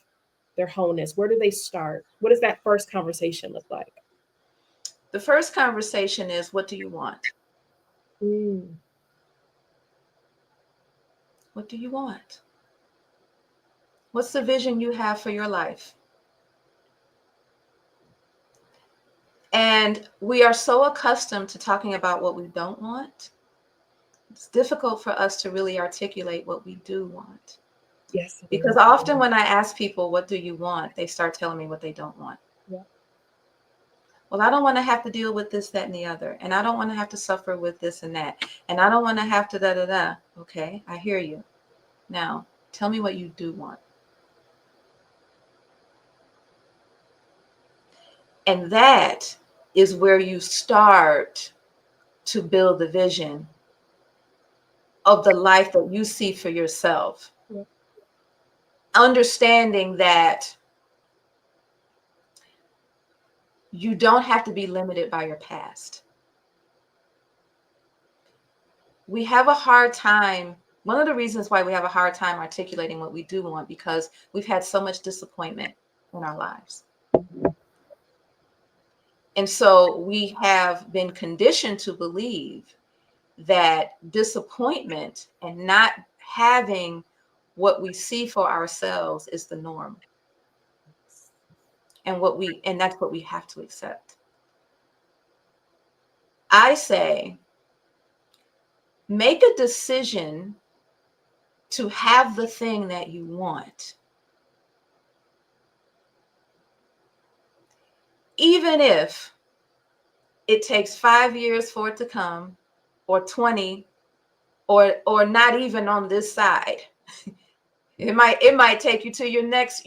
their wholeness? Where do they start? What does that first conversation look like? The first conversation is, what do you want? What do you want? What's the vision you have for your life? And we are so accustomed to talking about what we don't want. It's difficult for us to really articulate what we do want. Yes. Because often when I ask people, what do you want? They start telling me what they don't want. Yeah. Well, I don't want to have to deal with this, that, and the other. And I don't want to have to suffer with this and that. And I don't want to have to da-da-da. Okay, I hear you. Now, tell me what you do want. And that is where you start to build the vision of the life that you see for yourself. Yeah. Understanding that you don't have to be limited by your past. We have a hard time. One of the reasons why we have a hard time articulating what we do want, because we've had so much disappointment in our lives. And so we have been conditioned to believe that disappointment and not having what we see for ourselves is the norm. And that's what we have to accept. I say, make a decision to have the thing that you want. Even if it takes 5 years for it to come, or 20, or not even on this side. It might take you to your next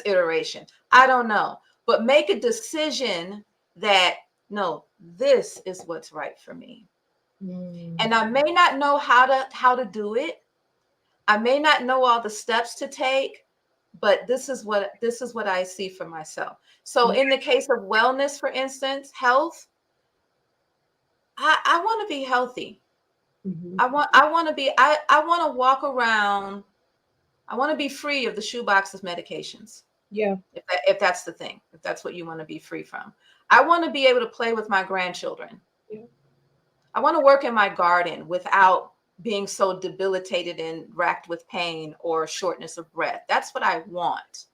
iteration. I don't know. But make a decision that, no, this is what's right for me. And I may not know how to do it. I may not know all the steps to take, but this is what I see for myself. So in the case of wellness, for instance, health, I want to be healthy. I want to walk around. I want to be free of the shoebox of medications. Yeah. If that's the thing, if that's what you want to be free from. I want to be able to play with my grandchildren. Yeah. I want to work in my garden without being so debilitated and racked with pain or shortness of breath. That's what I want.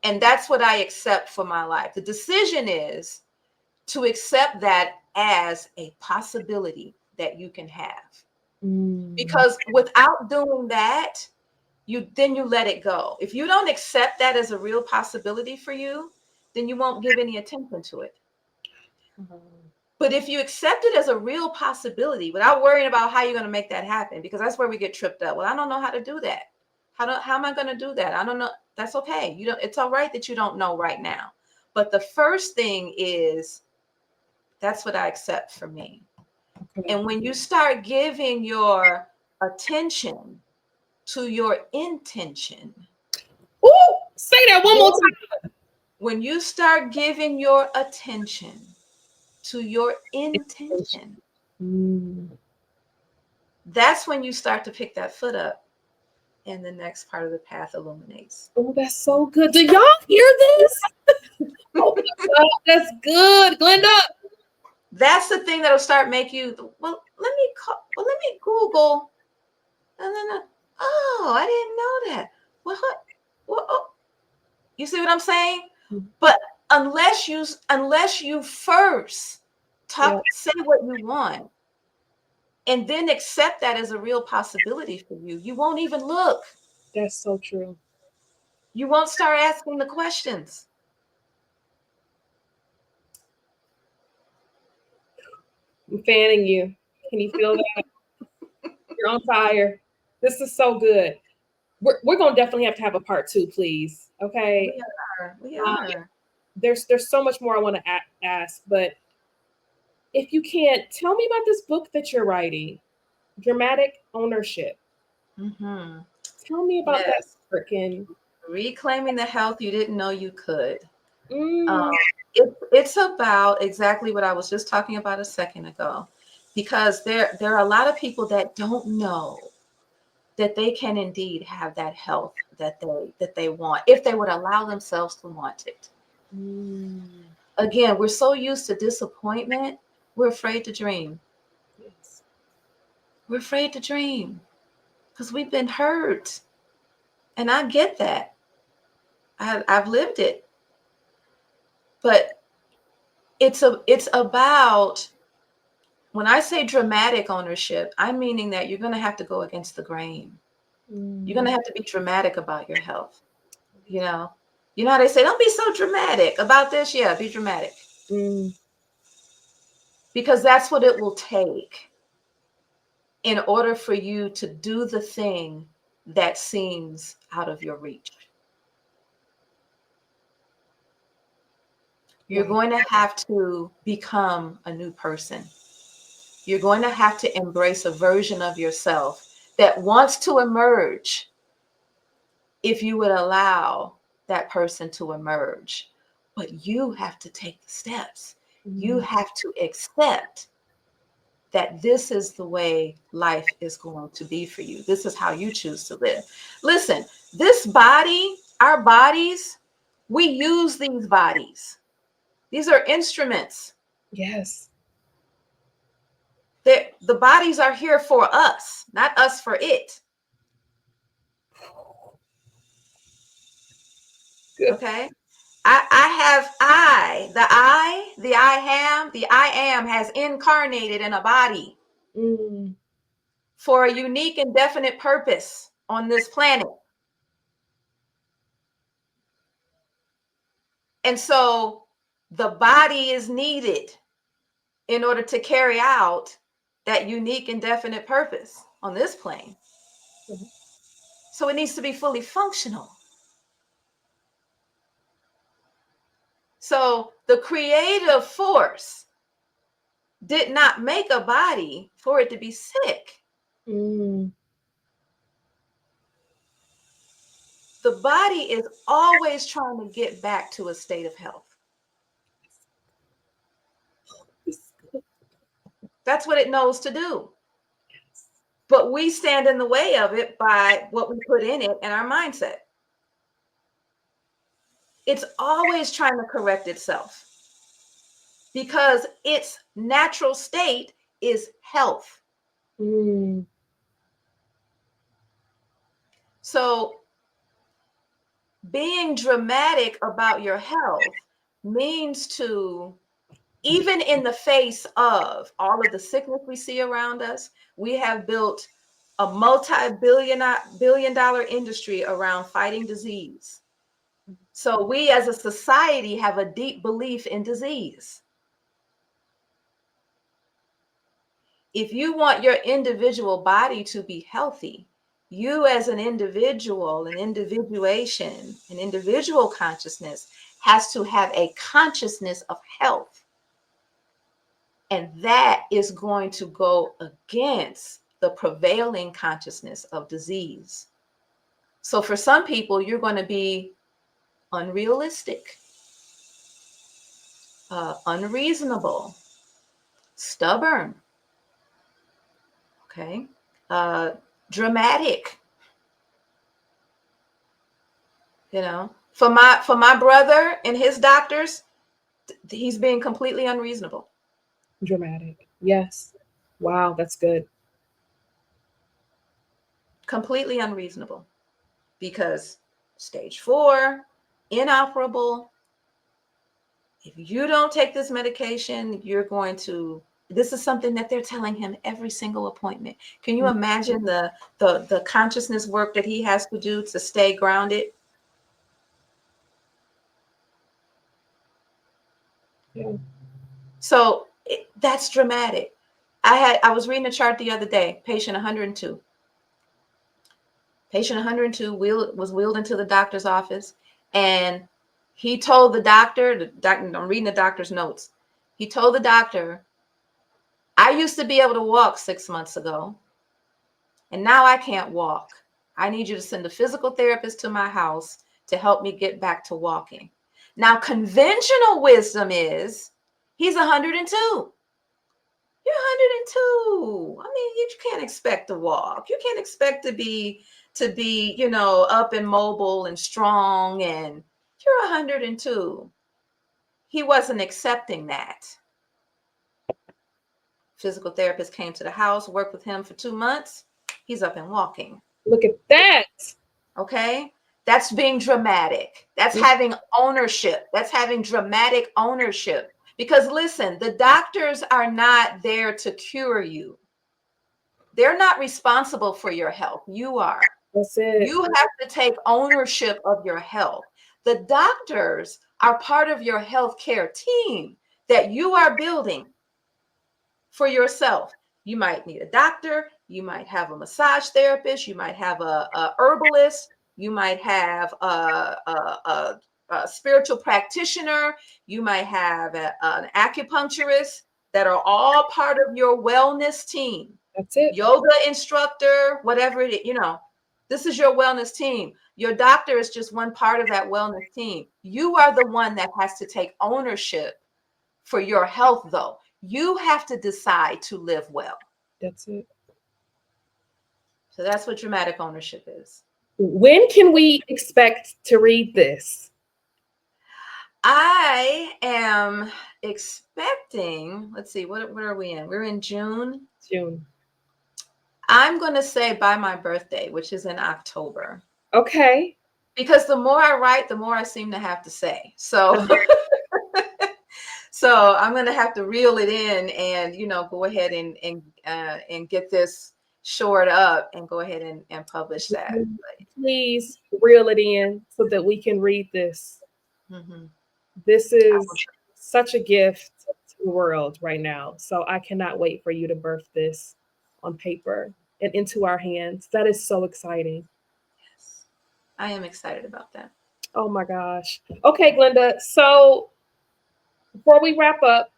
And that's what I accept for my life. The decision is to accept that as a possibility that you can have. Because without doing that, you let it go. If you don't accept that as a real possibility for you, then you won't give any attention to it. But if you accept it as a real possibility without worrying about how you're going to make that happen, because that's where we get tripped up. Well, I don't know how to do that. How am I going to do that? I don't know. That's okay. It's all right that you don't know right now. But the first thing is, that's what I accept for me. Okay. And when you start giving your attention to your intention. Ooh, say that one more time. When you start giving your attention to your intention, that's when you start to pick that foot up and the next part of the path illuminates. Oh, that's so good. Do y'all hear this? Oh my God, that's good, Glenda. That's the thing that'll start make you, let me Google. No. Oh, I didn't know that. What? Oh. You see what I'm saying? But unless you first say what you want, and then accept that as a real possibility for you, you won't even look. That's so true. You won't start asking the questions. I'm fanning you. Can you feel that? You're on fire. This is so good. We're going to definitely have to have a part 2, please. Okay. We are. There's so much more I want to ask, but if you can't, tell me about this book that you're writing, Dramatic Ownership. Tell me about that freaking Reclaiming the health you didn't know you could. It's about exactly what I was just talking about a second ago, because there are a lot of people that don't know that they can indeed have that health that they want, if they would allow themselves to want it. Again, we're so used to disappointment, we're afraid to dream. Yes. We're afraid to dream because we've been hurt. And I get that. I've lived it. But it's about, when I say dramatic ownership, I'm meaning that you're going to have to go against the grain. You're going to have to be dramatic about your health. You know how they say, don't be so dramatic about this. Yeah, be dramatic. Because that's what it will take in order for you to do the thing that seems out of your reach. You're going to have to become a new person. You're going to have to embrace a version of yourself that wants to emerge, if you would allow that person to emerge. But you have to take the steps. You have to accept that this is the way life is going to be for you. This is how you choose to live. Listen, this body, our bodies, we use these bodies. These are instruments. Yes. The bodies are here for us, not us for it. Okay? the I am has incarnated in a body for a unique and definite purpose on this planet. And so the body is needed in order to carry out that unique and definite purpose on this plane. So it needs to be fully functional. So the creative force did not make a body for it to be sick. The body is always trying to get back to a state of health. That's what it knows to do. But we stand in the way of it by what we put in it and our mindset. It's always trying to correct itself because its natural state is health. So being dramatic about your health means to, even in the face of all of the sickness we see around us, we have built a multi-billion-dollar industry around fighting disease. So we as a society have a deep belief in disease. If you want your individual body to be healthy, you as an individual, an individuation, an individual consciousness has to have a consciousness of health. And that is going to go against the prevailing consciousness of disease. So for some people, you're going to be unrealistic, unreasonable, stubborn, okay, dramatic. You know, for my brother and his doctors, he's being completely unreasonable. Dramatic. Yes. Wow, that's good. Completely unreasonable because stage 4, inoperable. If you don't take this medication, you're going to, this is something that they're telling him every single appointment. Can you imagine the consciousness work that he has to do to stay grounded? Yeah. So that's dramatic. I was reading a chart the other day, patient 102. Patient 102 was wheeled into the doctor's office, and he told the doctor, I'm reading the doctor's notes. He told the doctor, I used to be able to walk 6 months ago, and now I can't walk. I need you to send a physical therapist to my house to help me get back to walking. Now, conventional wisdom is he's 102. You're 102. I mean, you can't expect to walk. You can't expect to be, you know, up and mobile and strong, and you're 102. He wasn't accepting that. Physical therapist came to the house, worked with him for 2 months. He's up and walking. Look at that. Okay. That's being dramatic. That's having ownership. That's having dramatic ownership. Because listen, the doctors are not there to cure you. They're not responsible for your health. You are. That's it. You have to take ownership of your health. The doctors are part of your healthcare team that you are building for yourself. You might need a doctor. You might have a massage therapist. You might have a herbalist. You might have a spiritual practitioner. You might have an acupuncturist that are all part of your wellness team. That's it. Yoga instructor, whatever it is, you know, this is your wellness team. Your doctor is just one part of that wellness team. You are the one that has to take ownership for your health, though. You have to decide to live well. That's it. So that's what dramatic ownership is. When can we expect to read this? I am expecting, let's see, what are we in? We're in June. June. I'm going to say by my birthday, which is in October. Okay. Because the more I write, the more I seem to have to say. So so I'm going to have to reel it in and, go ahead and get this shored up and go ahead and publish that. Please reel it in so that we can read this. Mm-hmm. This is such a gift to the world right now. So I cannot wait for you to birth this on paper and into our hands. That is so exciting. Yes, I am excited about that. Oh my gosh. Okay, Glenda. So before we wrap up,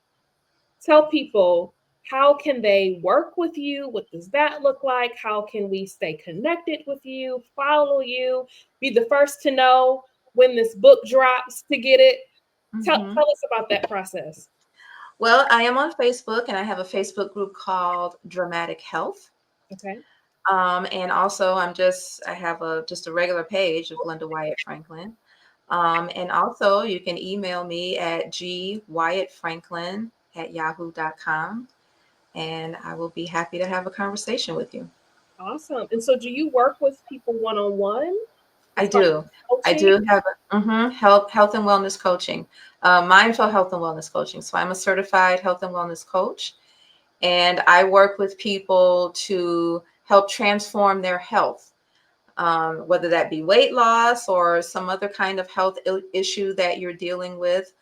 tell people, how can they work with you? What does that look like? How can we stay connected with you, follow you, be the first to know when this book drops to get it? Tell us about that process. Well, I am on Facebook, and I have a Facebook group called Dramatic Health. Okay. And also I have just a regular page of Glenda Wyatt-Franklin. And also you can email me at gwyattfranklin@yahoo.com, and I will be happy to have a conversation with you. Awesome. And so do you work with people one-on-one? I do. I do have health and wellness coaching, mindful health and wellness coaching. So I'm a certified health and wellness coach, and I work with people to help transform their health, whether that be weight loss or some other kind of health issue that you're dealing with.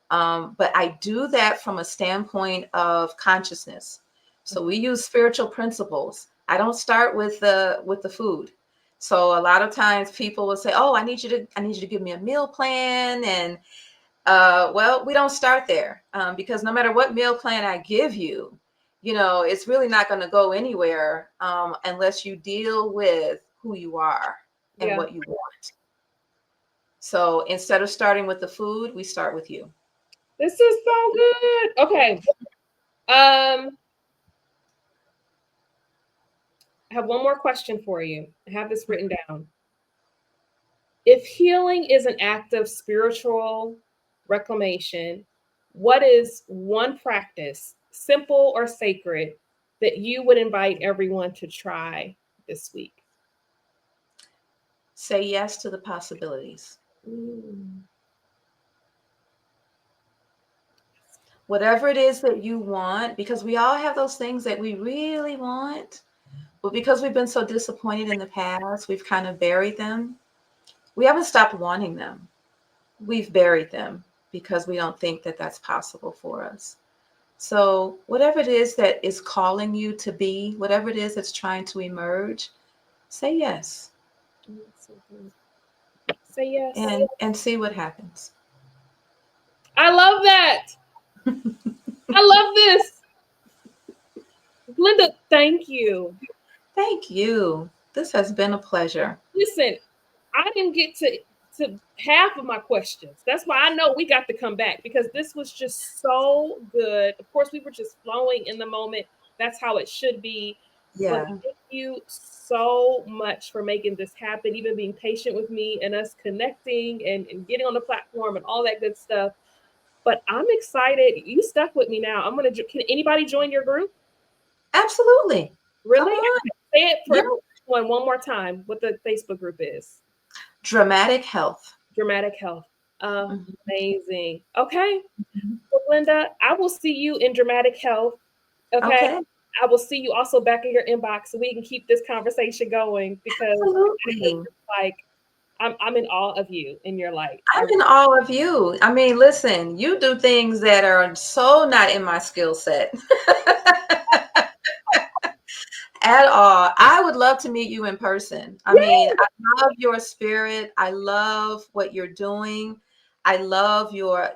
But I do that from a standpoint of consciousness. So we use spiritual principles. I don't start with the food. So a lot of times people will say, "Oh, I need you to give me a meal plan," and well, we don't start there, because no matter what meal plan I give you, it's really not going to go anywhere unless you deal with who you are and what you want. So instead of starting with the food, we start with you. This is so good. Okay. I have one more question for you. I have this written down. If healing is an act of spiritual reclamation, what is one practice, simple or sacred, that you would invite everyone to try this week? Say yes to the possibilities. Whatever it is that you want, because we all have those things that we really want, but because we've been so disappointed in the past, we've kind of buried them. We haven't stopped wanting them. We've buried them because we don't think that that's possible for us. So whatever it is that is calling you to be, whatever it is that's trying to emerge, say yes. Say yes. And see what happens. I love that. I love this. Glenda, thank you. Thank you. This has been a pleasure. Listen, I didn't get to half of my questions. That's why I know we got to come back, because this was just so good. Of course, we were just flowing in the moment. That's how it should be. Yeah. But thank you so much for making this happen, even being patient with me and us connecting and getting on the platform and all that good stuff. But I'm excited. You stuck with me now. Can anybody join your group? Absolutely. Really? Say it for everyone one more time, what the Facebook group is. Dramatic Health. Dramatic Health. Amazing. Okay. So Glenda, I will see you in Dramatic Health. Okay. I will see you also back in your inbox so we can keep this conversation going, because I'm in awe of you and your light. I'm in awe of you. I mean, listen, you do things that are so not in my skill set. At all. I would love to meet you in person. I mean, I love your spirit. I love what you're doing. I love your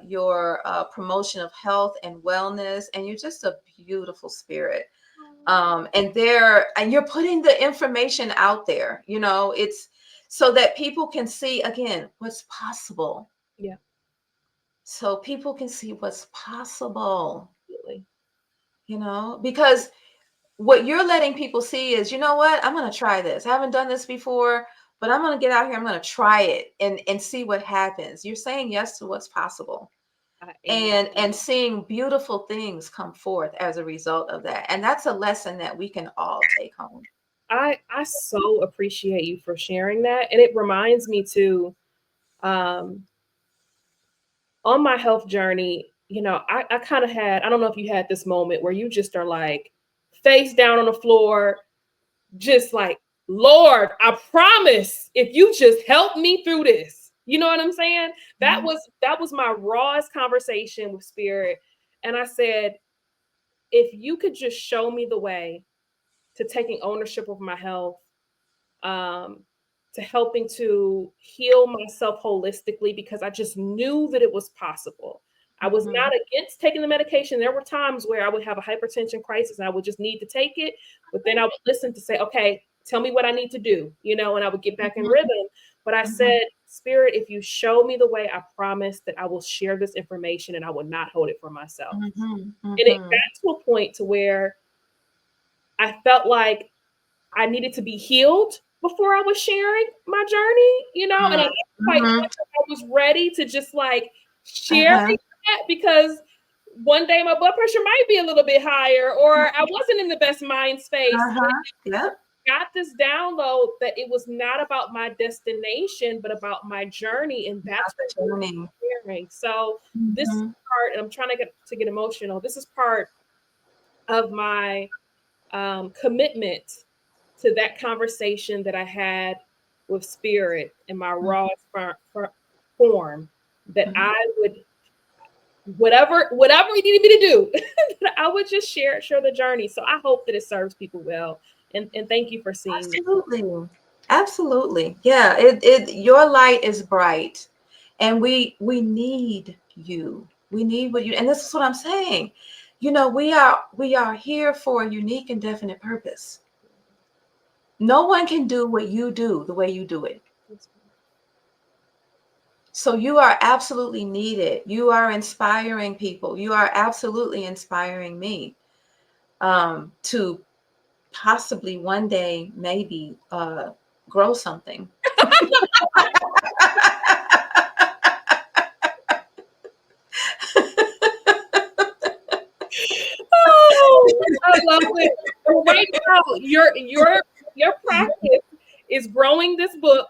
promotion of health and wellness, and you're just a beautiful spirit. And you're putting the information out there. It's so that people can see again what's possible. Yeah. So people can see what's possible. Absolutely. Because what you're letting people see is, you know what, I'm going to try this. I haven't done this before, but I'm going to get out here. I'm going to try it and see what happens. You're saying yes to what's possible, and seeing beautiful things come forth as a result of that. And that's a lesson that we can all take home. I so appreciate you for sharing that. And it reminds me too, on my health journey, you know, I kind of had, I don't know if you had this moment where you just are like face down on the floor, just like, Lord, I promise if you just help me through this. You know what I'm saying? That was my rawest conversation with spirit. And I said, if you could just show me the way to taking ownership of my health, um, to helping to heal myself holistically, because I just knew that it was possible. I was not against taking the medication. There were times where I would have a hypertension crisis and I would just need to take it, but then I would listen to say, okay, tell me what I need to do, you know, and I would get back in rhythm. But I said, Spirit, if you show me the way, I promise that I will share this information and I will not hold it for myself. And it got to a point to where I felt like I needed to be healed before I was sharing my journey, you know, and I didn't quite feel like I was ready to just like share that, because one day my blood pressure might be a little bit higher, or I wasn't in the best mind space. Got this download that it was not about my destination, but about my journey, and that's what I'm sharing. So this is part, and I'm trying to get emotional. This is part of my commitment to that conversation that I had with spirit in my rawest form, that I would, whatever you needed me to do, I would just share the journey. So I hope that it serves people well. And thank you for seeing that. Absolutely. Yeah, it your light is bright, and we need you. We need what you, and this is what I'm saying. You know, we are here for a unique and definite purpose. No one can do what you do the way you do it. So you are absolutely needed. You are inspiring people. You are absolutely inspiring me, to possibly one day maybe grow something. Oh, I love it. Right now, your practice is growing this book,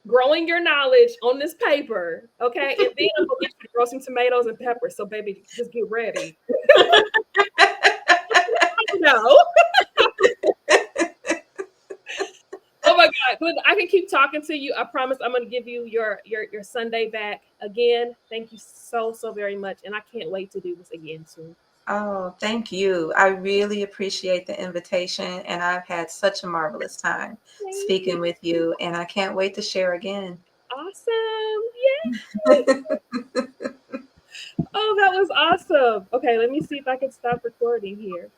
growing your knowledge on this paper, okay? And then I'm gonna get you to grow some tomatoes and peppers. So, baby, just get ready. No. Oh my God, Glenda, I can keep talking to you. I promise I'm going to give you your Sunday back again. Thank you so very much, and I can't wait to do this again soon. Oh, thank you. I really appreciate the invitation, and I've had such a marvelous time speaking with you, and I can't wait to share again. Awesome. Yay. Oh, that was awesome. Okay, let me see if I can stop recording here.